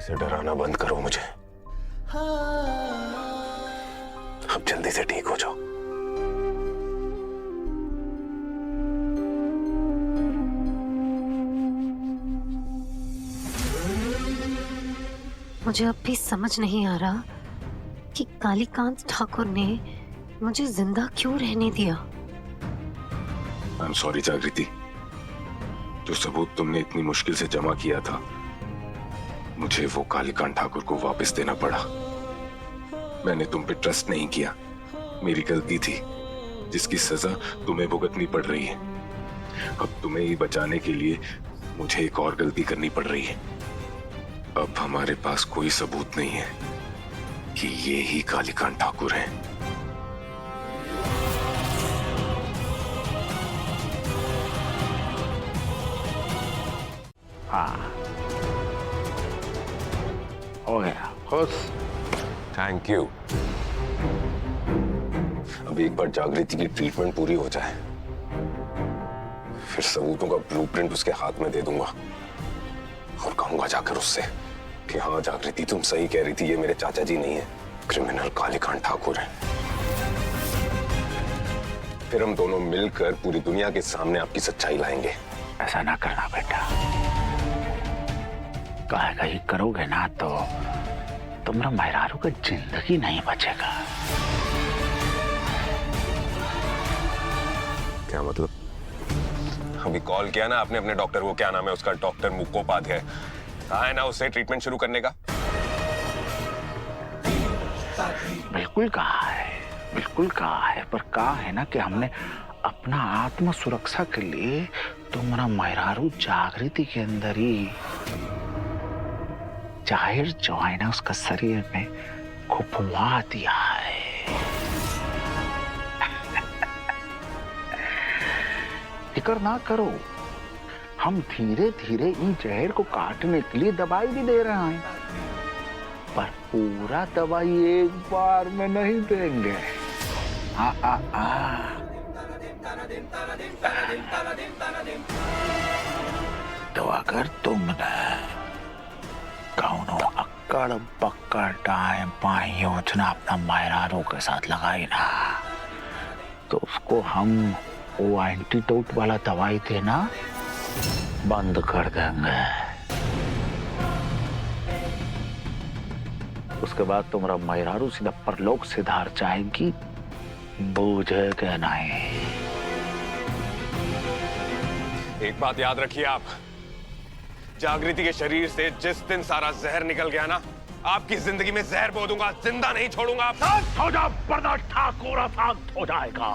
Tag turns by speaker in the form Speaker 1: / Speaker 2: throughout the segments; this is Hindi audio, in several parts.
Speaker 1: ऐसे डराना बंद करो मुझे। अब जल्दी से ठीक हो जाओ।
Speaker 2: मुझे अब भी समझ नहीं आ रहा कि कालीकांत ठाकुर ने मुझे जिंदा क्यों रहने दिया।
Speaker 1: आई एम सॉरी जागृति, जो सबूत तुमने इतनी मुश्किल से जमा किया था, मुझे वो कालीकांत ठाकुर को वापस देना पड़ा। मैंने तुम पे ट्रस्ट नहीं किया, मेरी गलती थी, जिसकी सजा तुम्हें भुगतनी पड़ रही है। अब तुम्हें ही बचाने के लिए मुझे एक और गलती करनी पड़ रही है। अब हमारे पास कोई सबूत नहीं है कि ये ही कालीकांत ठाकुर हैं।
Speaker 3: हाँ, हो गया खुश।
Speaker 1: Thank you. अब एक बार जागृति की ट्रीटमेंट पूरी हो जाए, फिर सबूतों का ब्लूप्रिंट उसके हाथ में दे दूंगा और कहूंगा जाकर उससे कि हाँ जागृति, तुम सही कह रही थी, ये मेरे चाचा जी नहीं है, क्रिमिनल कालीकांत ठाकुर है। फिर हम दोनों मिलकर पूरी दुनिया के सामने आपकी सच्चाई लाएंगे।
Speaker 3: ऐसा ना करना बेटा, काहे कहीं करोगे ना तो तुम्हारा मेहरारू का जिंदगी नहीं बचेगा।
Speaker 1: क्या मतलब? अभी कॉल किया ना आपने अपने डॉक्टर को, क्या नाम है उसका, डॉक्टर मुखोपाध्याय, कहा है ना उससे ट्रीटमेंट शुरू करने का?
Speaker 3: बिल्कुल कहा है, बिल्कुल कहा है, पर कहा है ना कि हमने अपना आत्म सुरक्षा के लिए तुम्हारा मेहरारू जागृति के अंदर ही जाहिर जो है ना उसका शरीर में खुफवा दिया है। फिक्र ना करो, हम धीरे धीरे इन जहर को काटने के लिए दवाई भी दे रहे हैं, पर पूरा दवाई एक बार में नहीं देंगे। तो अगर तुमने कौनो अक्कड़ पक्कड़ टाइम पाई योजना अपना मेहरारू के साथ लगाई ना, तो उसको हम वो एंटीडोट वाला दवाई देना बंद कर देंगे। उसके बाद तुम्हारा मेहरारू सीधा परलोक सिधार जाएगी, बूझेगा नहीं।
Speaker 1: एक बात याद रखिए आप, जागृति के शरीर से जिस दिन सारा जहर निकल गया ना, आपकी जिंदगी में जहर बो दूंगा, जिंदा नहीं छोड़ूंगा। आप
Speaker 3: शांत हो जा वरना ठाकुर शांत हो जाएगा।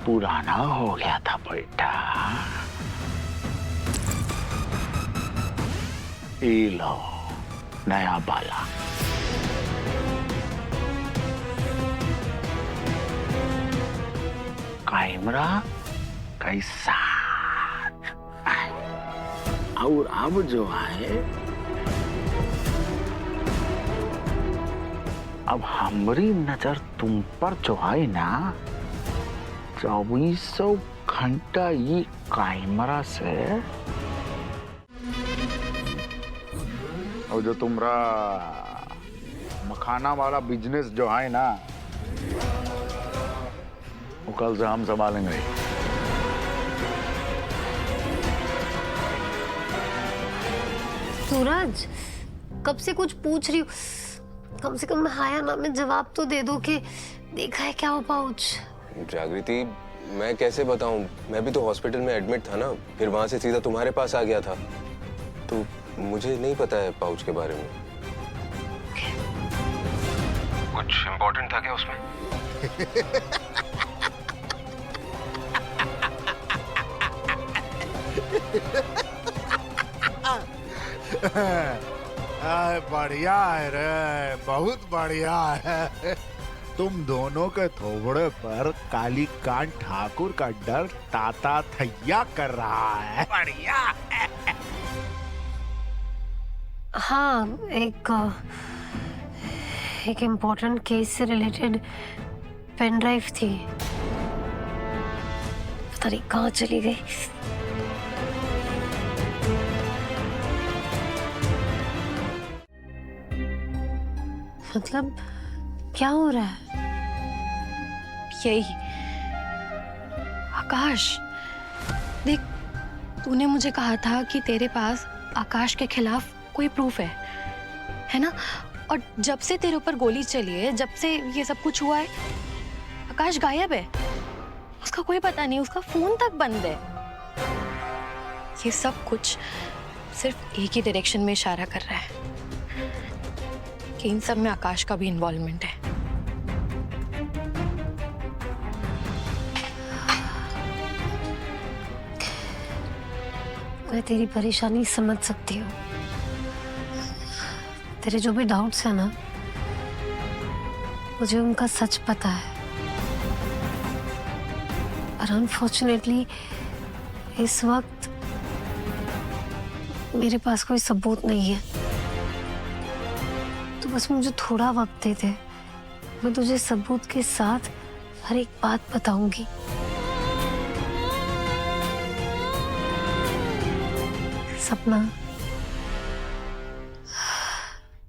Speaker 3: पुराना हो गया था बेटा, ये लो नया बाला। कैमरा कैसा और अब जो है, अब हमारी नजर तुम पर जो है ना, 2400 घंटा ये कैमरा से, और जो तुम्हारा मखाना वाला बिजनेस जो है ना, वो कल से हम संभालेंगे।
Speaker 2: सूरज, कब से कुछ पूछ रही हूँ, कम से कम हाया ना में जवाब तो दे दो कि देखा है क्या वो पाउच।
Speaker 1: जागृति, मैं कैसे बताऊं, मैं भी तो हॉस्पिटल में एडमिट था ना, फिर वहां से सीधा तुम्हारे पास आ गया था, तो मुझे नहीं पता है पाउच के बारे में। कुछ इम्पोर्टेंट था क्या उसमें?
Speaker 4: बढ़िया है रे, बहुत बढ़िया है। तुम दोनों के थोबड़े पर कालीकांत ठाकुर का डर ताता थैया कर रहा है। बढ़िया है।
Speaker 2: हाँ, एक इम्पोर्टेंट केस से रिलेटेड पेन ड्राइव थी। पता नहीं कहाँ चली गई। मतलब क्या हो रहा है?
Speaker 5: यही आकाश, देख, तूने मुझे कहा था कि तेरे पास आकाश के खिलाफ कोई प्रूफ है ना? और जब से तेरे ऊपर गोली चली है, जब से ये सब कुछ हुआ है, आकाश गायब है। उसका कोई पता नहीं, उसका फोन तक बंद है। ये सब कुछ सिर्फ एक ही डायरेक्शन में इशारा कर रहा है कि इन सब में आकाश का भी इन्वॉल्वमेंट है।
Speaker 2: मैं तेरी परेशानी समझ सकती हूँ। तेरे जो भी डाउट्स हैं ना, मुझे उनका सच पता है। पर अनफॉर्चुनेटली इस वक्त मेरे पास कोई सबूत नहीं है। तो बस मुझे थोड़ा वक्त दे दे, मैं तुझे सबूत के साथ हर एक बात बताऊंगी। सपना,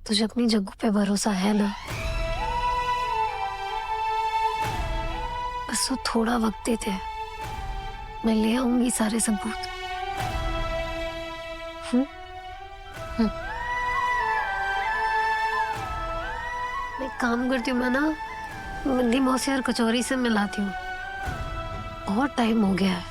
Speaker 2: तुझे अपनी जग्गू पे भरोसा है ना? बस तो थोड़ा वक्त दे दे, मैं ले आऊंगी सारे सबूत। मैं काम करती हूँ, मैं ना मंदी मौसी और कचौरी से मिलाती हूँ। बहुत टाइम हो गया है।